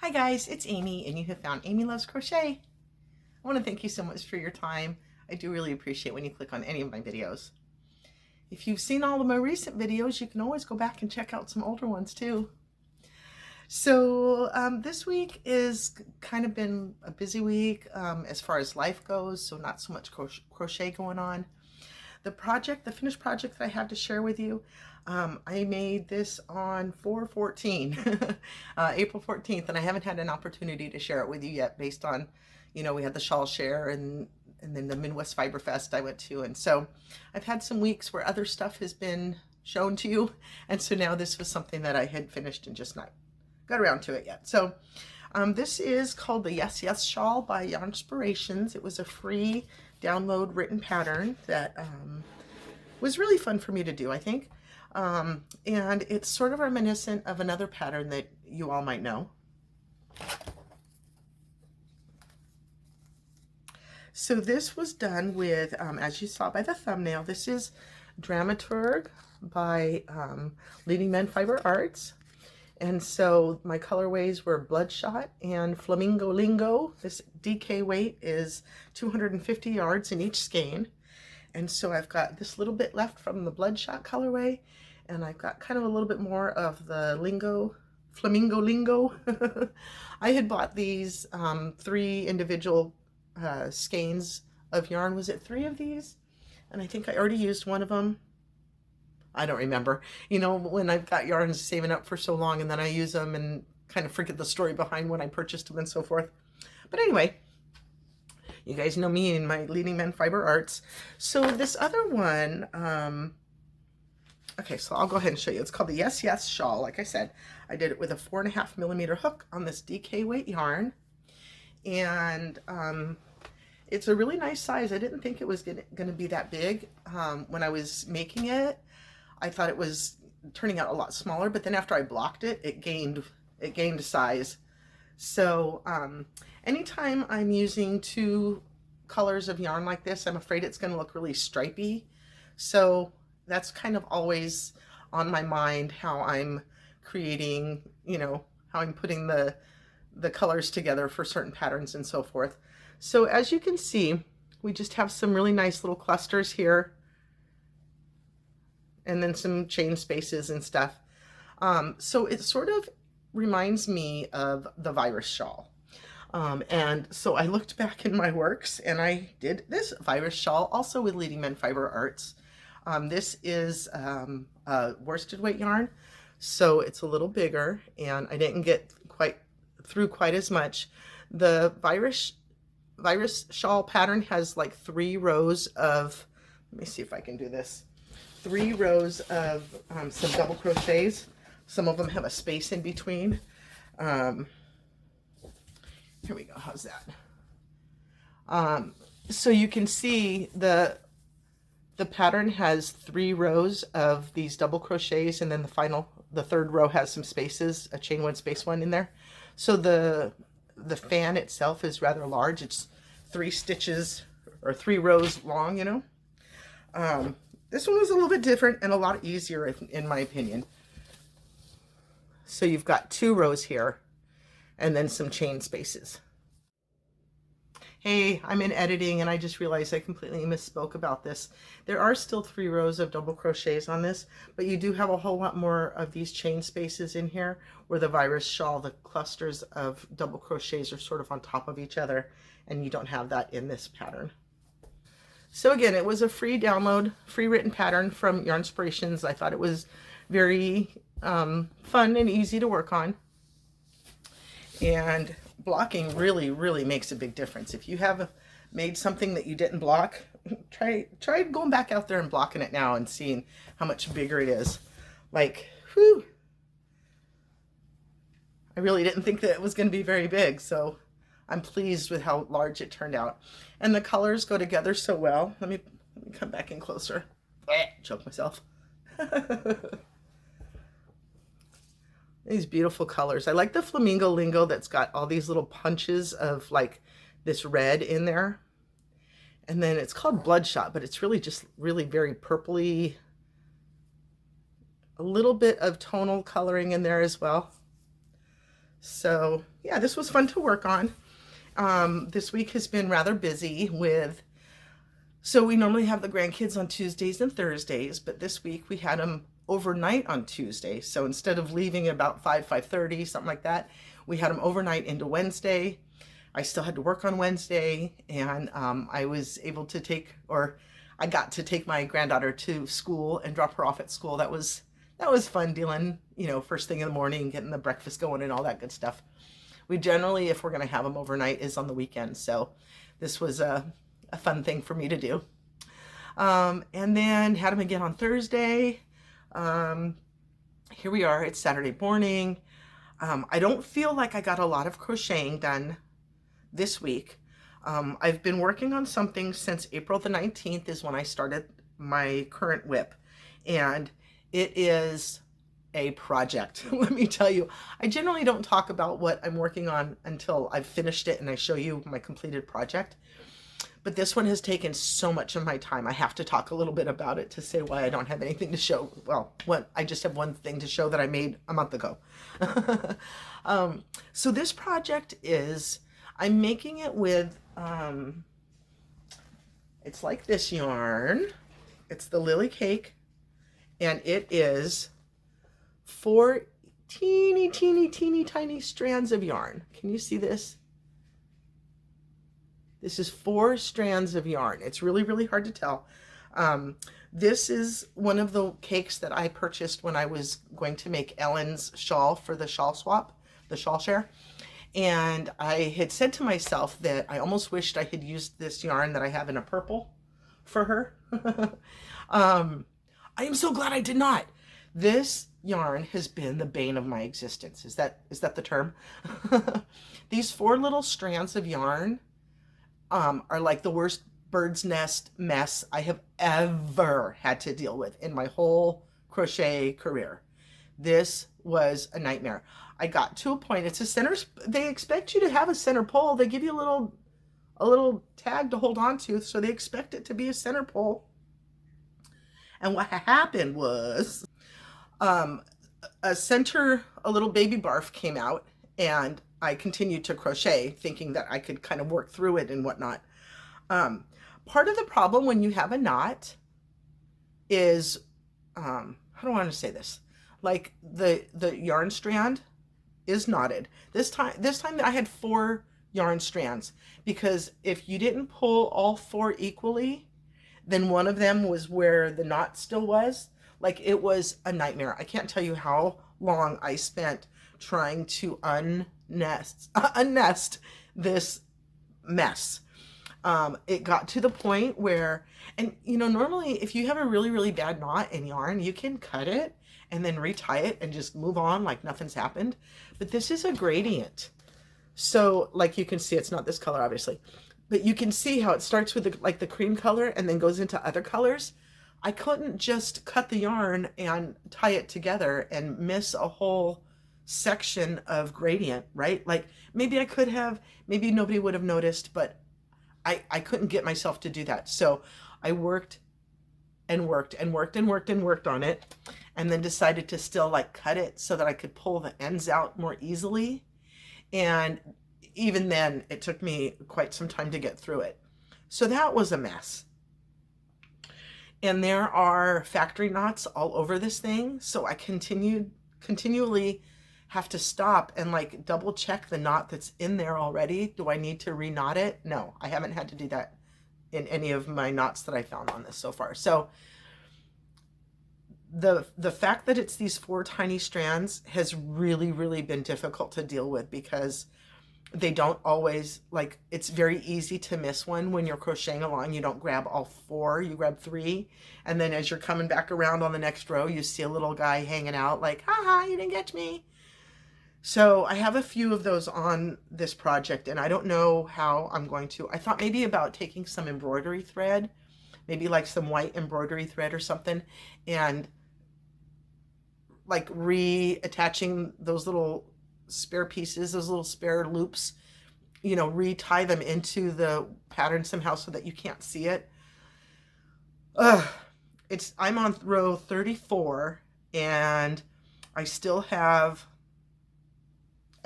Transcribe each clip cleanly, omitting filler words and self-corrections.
Hi guys, it's Amy and you have found Amy Loves Crochet. I want to thank you so much for your time. I do really appreciate when you click on any of my videos. If you've seen all of my recent videos, you can always go back and check out some older ones too. So this week is kind of been a busy week as far as life goes, so not so much crochet going on. The finished project that I have to share with you, I made this on 4/14, April 14th, and I haven't had an opportunity to share it with you yet based on, we had the shawl share and then the Midwest Fiber Fest I went to. And so I've had some weeks where other stuff has been shown to you. And so now this was something that I had finished and just not got around to it yet. So this is called the Yes Yes Shawl by Yarnspirations. It was a free download written pattern that was really fun for me to do, I think. And it's sort of reminiscent of another pattern that you all might know. So this was done with, as you saw by the thumbnail, this is Dramaturg by Leading Men Fiber Arts. And so my colorways were Bloodshot and Flamingo Lingo. This DK weight is 250 yards in each skein. And so I've got this little bit left from the Bloodshot colorway, and I've got kind of a little bit more of the Flamingo Lingo. I had bought these 3 individual skeins of yarn. Was it 3 of these? And I think I already used one of them. I don't remember. When I've got yarns saving up for so long and then I use them and kind of forget the story behind when I purchased them and so forth. But anyway, you guys know me and my Leading Men Fiber Arts. So this other one, okay, so I'll go ahead and show you. It's called the Yes Yes Shawl. Like I said, I did it with a 4.5 millimeter hook on this DK weight yarn. And it's a really nice size. I didn't think it was going to be that big when I was making it. I thought it was turning out a lot smaller, but then after I blocked it, it gained size. So anytime I'm using 2 colors of yarn like this, I'm afraid it's going to look really stripy. So that's kind of always on my mind, how I'm creating, how I'm putting the colors together for certain patterns and so forth. So as you can see, we just have some really nice little clusters here, and then some chain spaces and stuff. So it sort of reminds me of the virus shawl. And so I looked back in my works and I did this virus shawl also with Leading Men Fiber Arts. This is a worsted weight yarn, so it's a little bigger, and I didn't get through quite as much. The virus shawl pattern has like 3 rows of, let me see if I can do this, 3 rows of some double crochets. Some of them have a space in between. Here we go, how's that? So you can see the pattern has 3 rows of these double crochets, and then the 3rd row has some spaces, a chain 1 space 1 in there. So the fan itself is rather large. It's 3 stitches or 3 rows long, This one was a little bit different and a lot easier in my opinion. So you've got 2 rows here and then some chain spaces. Hey, I'm in editing and I just realized I completely misspoke about this. There are still 3 rows of double crochets on this, but you do have a whole lot more of these chain spaces in here, where the virus shawl, the clusters of double crochets are sort of on top of each other, and you don't have that in this pattern. So again, it was a free download, free written pattern from Yarnspirations. I thought it was very fun and easy to work on. And blocking really makes a big difference. If you have made something that you didn't block, try going back out there and blocking it now and seeing how much bigger it is. Like, whew. I really didn't think that it was going to be very big, so I'm pleased with how large it turned out. And the colors go together so well. Let me come back in closer. Choke myself. These beautiful colors. I like the Flamingo Lingo that's got all these little punches of like this red in there. And then it's called Bloodshot, but it's really just very purpley. A little bit of tonal coloring in there as well. So yeah, this was fun to work on. This week has been rather busy with, so we normally have the grandkids on Tuesdays and Thursdays, but this week we had them overnight on Tuesday. So instead of leaving about 5:30, something like that, we had them overnight into Wednesday. I still had to work on Wednesday, and I was able to take, or I got to take my granddaughter to school and drop her off at school. That was fun dealing, you know, first thing in the morning, getting the breakfast going and all that good stuff. We generally, if we're going to have them overnight, is on the weekend. So this was a fun thing for me to do. And then had them again on Thursday. Here we are, it's Saturday morning. I don't feel like I got a lot of crocheting done this week. I've been working on something since April the 19th is when I started my current whip. And it is a project. Let me tell you, I generally don't talk about what I'm working on until I've finished it and I show you my completed project. But this one has taken so much of my time. I have to talk a little bit about it to say why I don't have anything to show. Well, I just have one thing to show that I made a month ago. So this project is, I'm making it with, it's like this yarn. It's the Lily Cake, and it is 4 teeny tiny strands of yarn. Can you see this? This is 4 strands of yarn. It's really hard to tell. This is one of the cakes that I purchased when I was going to make Ellen's shawl for the shawl swap, the shawl share. And I had said to myself that I almost wished I had used this yarn that I have in a purple for her. I am so glad I did not. This yarn has been the bane of my existence. Is that the term? These 4 little strands of yarn are like the worst bird's nest mess I have ever had to deal with in my whole crochet career. This was a nightmare. I got to a point, it's a center, they expect you to have a center pole. They give you a little tag to hold on to, so they expect it to be a center pole. And what happened was, a little baby barf came out, and I continued to crochet thinking that I could kind of work through it and whatnot. Part of the problem when you have a knot is, how do I want to say this? Like the yarn strand is knotted. This time I had 4 yarn strands, because if you didn't pull all 4 equally, then one of them was where the knot still was. Like, it was a nightmare. I can't tell you how long I spent trying to unnest this mess. It got to the point where, and you know, normally if you have a really bad knot in yarn, you can cut it and then retie it and just move on like nothing's happened. But this is a gradient. So like you can see, it's not this color obviously, but you can see how it starts with like the cream color and then goes into other colors. I couldn't just cut the yarn and tie it together and miss a whole section of gradient, right? Like maybe I could have, maybe nobody would have noticed, but I couldn't get myself to do that. So I worked and worked on it, and then decided to still like cut it so that I could pull the ends out more easily. And even then it took me quite some time to get through it. So that was a mess. And there are factory knots all over this thing. So I continually have to stop and like double check the knot that's in there already. Do I need to re-knot it? No, I haven't had to do that in any of my knots that I found on this so far. So the fact that it's these 4 tiny strands has really been difficult to deal with, because they don't always, like, it's very easy to miss one when you're crocheting along. You don't grab all 4, you grab 3, and then as you're coming back around on the next row, you see a little guy hanging out like, haha, you didn't catch me. So I have a few of those on this project, and I don't know how I'm going to. I thought maybe about taking some embroidery thread, maybe like some white embroidery thread or something, and like reattaching those little spare pieces, those little spare loops, you know, retie them into the pattern somehow so that you can't see it. I'm on row 34, and I still have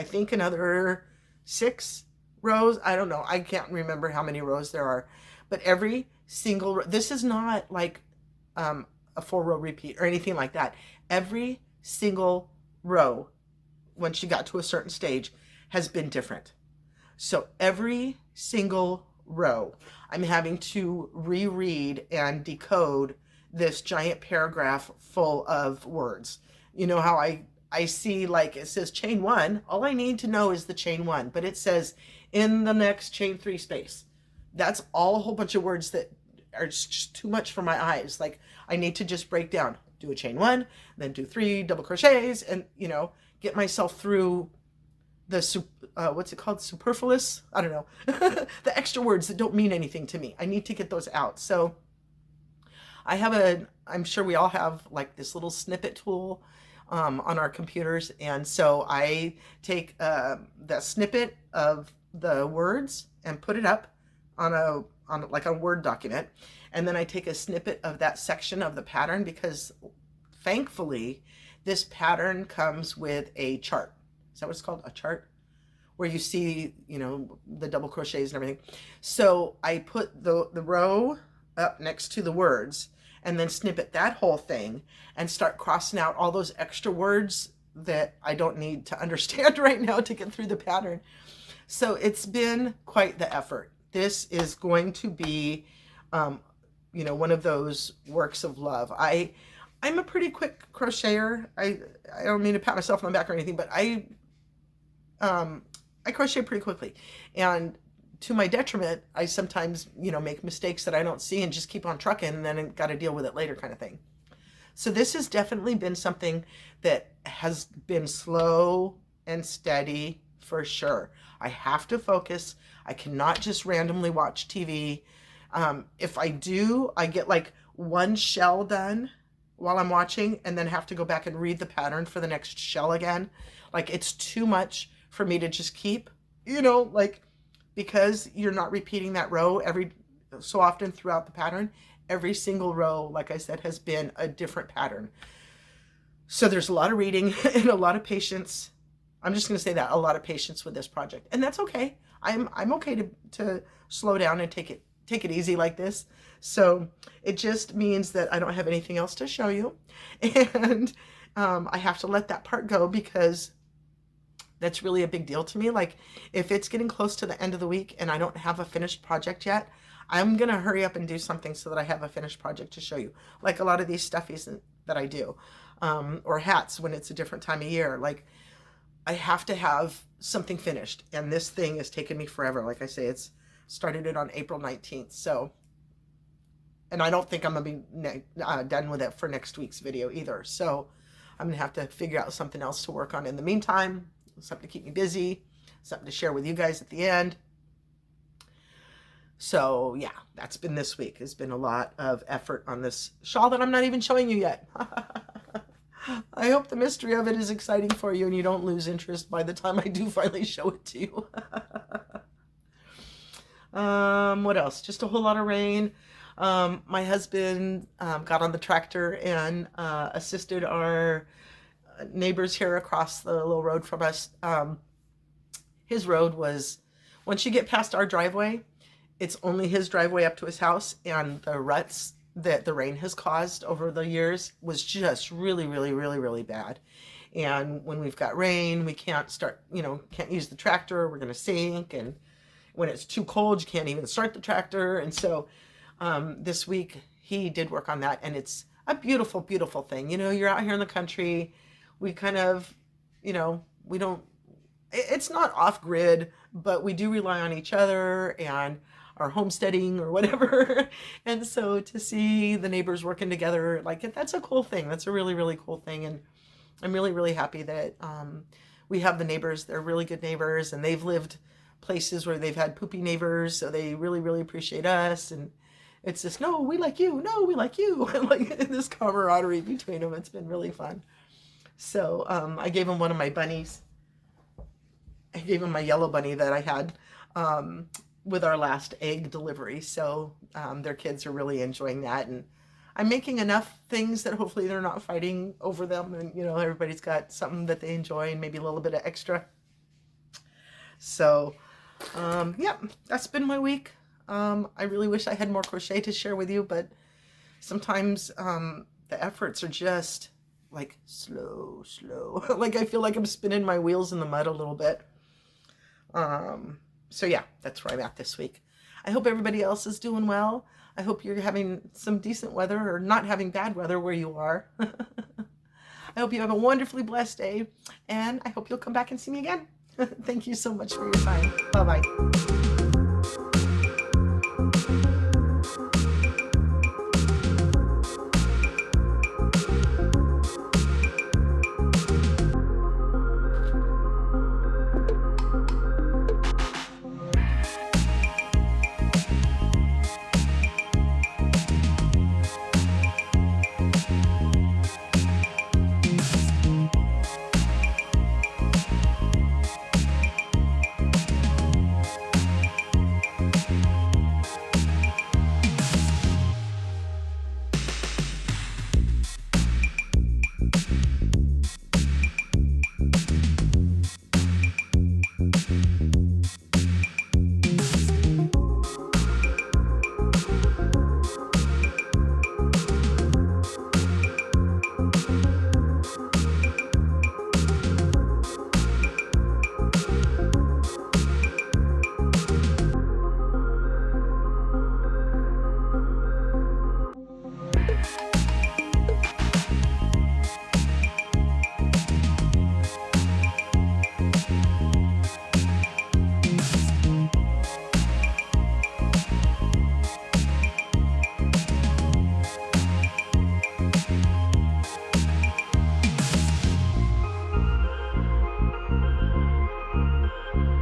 I think another 6 rows. I don't know. I can't remember how many rows there are, but every single, this is not like a 4-row repeat or anything like that. Every single row, when she got to a certain stage, has been different. So every single row, I'm having to reread and decode this giant paragraph full of words. You know how I see, like, it says chain 1. All I need to know is the chain 1, but it says in the next chain 3 space. That's all a whole bunch of words that are just too much for my eyes. Like, I need to just break down, do a chain 1, then do 3 double crochets, and, you know, get myself through the, what's it called? Superfluous? I don't know. The extra words that don't mean anything to me. I need to get those out. So I have I'm sure we all have like this little snippet tool on our computers. And so I take the snippet of the words and put it up on like a Word document. And then I take a snippet of that section of the pattern, because thankfully this pattern comes with a chart. Is that what it's called? A chart? Where you see, you know, the double crochets and everything. So I put the row up next to the words and then snippet that whole thing and start crossing out all those extra words that I don't need to understand right now to get through the pattern. So it's been quite the effort. This is going to be, you know, one of those works of love. I'm a pretty quick crocheter. I don't mean to pat myself on the back or anything, but I crochet pretty quickly. And to my detriment, I sometimes, you know, make mistakes that I don't see and just keep on trucking, and then I got to deal with it later kind of thing. So this has definitely been something that has been slow and steady for sure. I have to focus. I cannot just randomly watch TV. If I do, I get like one shell done while I'm watching and then have to go back and read the pattern for the next shell again. Like, it's too much for me to just keep, you know, like, because you're not repeating that row every so often throughout the pattern. Every single row, like I said, has been a different pattern. So there's a lot of reading and a lot of patience. I'm just going to say that, a lot of patience with this project, and that's okay. I'm okay to slow down and take it easy like this. So it just means that I don't have anything else to show you, and I have to let that part go, because that's really a big deal to me. Like, if it's getting close to the end of the week and I don't have a finished project yet, I'm going to hurry up and do something so that I have a finished project to show you. Like a lot of these stuffies that I do, or hats when it's a different time of year. Like, I have to have something finished, and this thing has taken me forever. Like I say, it's started it on April 19th. So, and I don't think I'm going to be done with it for next week's video either. So I'm going to have to figure out something else to work on in the meantime. Something to keep me busy, something to share with you guys at the end. So yeah, that's been this week. It's been a lot of effort on this shawl that I'm not even showing you yet. I hope the mystery of it is exciting for you and you don't lose interest by the time I do finally show it to you. What else? Just a whole lot of rain. My husband got on the tractor and assisted our neighbors here across the little road from us. His road was, once you get past our driveway, it's only his driveway up to his house, and the ruts that the rain has caused over the years was just really, really, really, really bad. And when we've got rain, we can't start, you know, can't use the tractor. We're going to sink. And when it's too cold, you can't even start the tractor. And so this week he did work on that, and it's a beautiful, beautiful thing. You know, you're out here in the country. We kind of, you know, we don't, it's not off grid, but we do rely on each other and our homesteading or whatever. And so to see the neighbors working together, like, that's a cool thing. That's a really, really cool thing. And I'm really, really happy that we have the neighbors. They're really good neighbors, and they've lived places where they've had poopy neighbors. So they really, really appreciate us. And it's just, no, we like you. No, we like you. And like this camaraderie between them. It's been really fun. So I gave him one of my bunnies. I gave him my yellow bunny that I had with our last egg delivery. So their kids are really enjoying that. And I'm making enough things that hopefully they're not fighting over them. And, you know, everybody's got something that they enjoy and maybe a little bit of extra. So, yeah, that's been my week. I really wish I had more crochet to share with you, but sometimes the efforts are just like slow. Like I feel like I'm spinning my wheels in the mud a little bit. So yeah, that's where I'm at this week. I hope everybody else is doing well. I hope you're having some decent weather or not having bad weather where you are. I hope you have a wonderfully blessed day, and I hope you'll come back and see me again. Thank you so much for your time. Bye-bye.